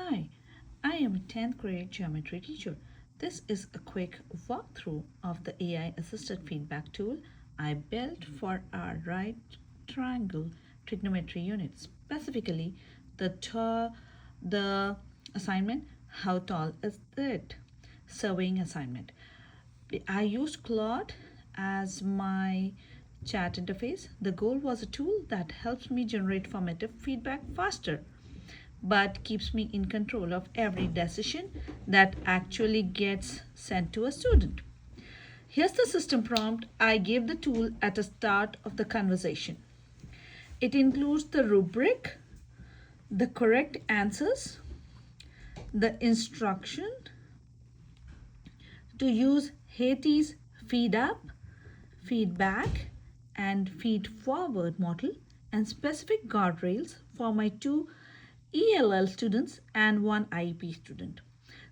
Hi, I am a 10th grade geometry teacher. This is a quick walkthrough of the AI assisted feedback tool I built for our right triangle trigonometry unit. Specifically, the assignment, how tall is it? Surveying assignment. I used Claude as my chat interface. The goal was a tool that helps me generate formative feedback faster but keeps me in control of every decision that actually gets sent to a student. Here's the system prompt I gave the tool at the start of the conversation. It includes the rubric, the correct answers, the instruction to use Hattie's feed up, feedback, and feed forward model, and specific guardrails for my two ELL students and one IEP student.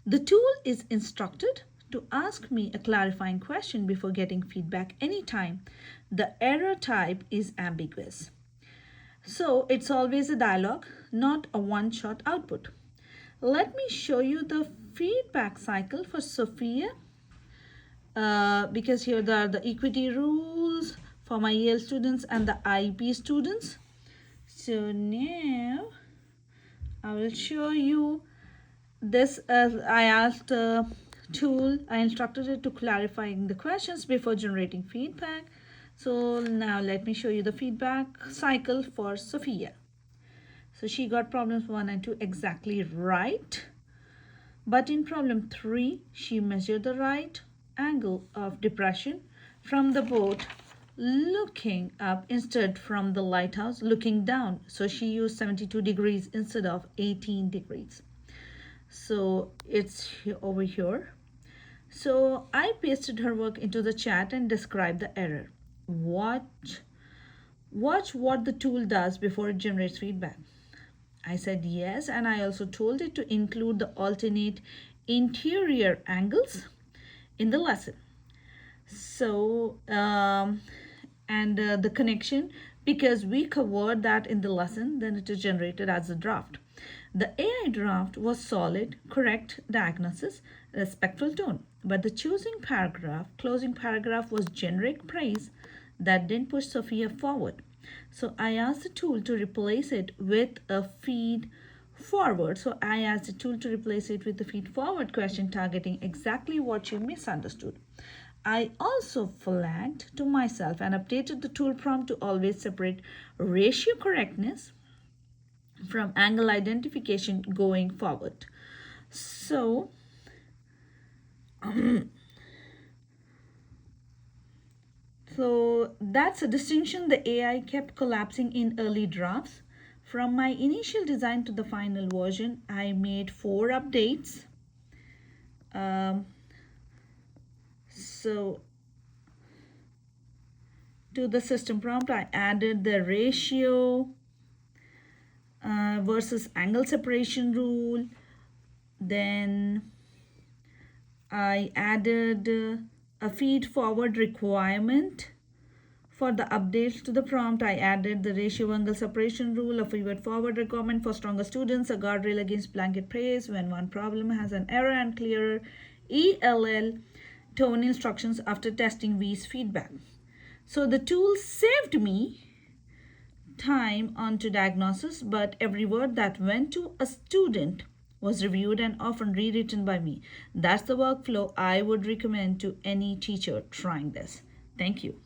The tool is instructed to ask me a clarifying question before getting feedback anytime the error type is ambiguous. So it's always a dialogue, not a one-shot output. Let me show you the feedback cycle for Sophia because here are the equity rules for my EL students and the IEP students. So now I will show you this. I asked the tool, I instructed it to clarifying the questions before generating feedback. So now let me show you the feedback cycle for Sophia. So she got problems 1 and 2 exactly right. But in problem 3, she measured the right angle of depression from the boat looking up instead from the lighthouse looking down. So she used 72 degrees instead of 18 degrees. So it's over here. So I pasted her work into the chat and described the error. Watch what the tool does before it generates feedback. I said yes, and I also told it to include the alternate interior angles in the lesson. So, the connection, because we covered that in the lesson, then it is generated as a draft. The AI draft was solid, correct diagnosis, respectful tone, but the closing paragraph was generic praise that didn't push Sophia forward. So I asked the tool to replace it with a feed forward. So I asked the tool to replace it with the feed forward question targeting exactly what you misunderstood. I also flagged to myself and updated the tool prompt to always separate ratio correctness from angle identification going forward. So that's a distinction the AI kept collapsing in early drafts. From my initial design to the final version, I made 4 updates. So to the system prompt, I added the ratio versus angle separation rule. Then I added a feed forward requirement. For the updates to the prompt, I added the ratio angle separation rule, a feed forward requirement for stronger students, a guardrail against blanket praise when one problem has an error, and clearer ELL tone instructions after testing V's feedback. So the tool saved me time onto diagnosis, but every word that went to a student was reviewed and often rewritten by me. That's the workflow I would recommend to any teacher trying this. Thank you.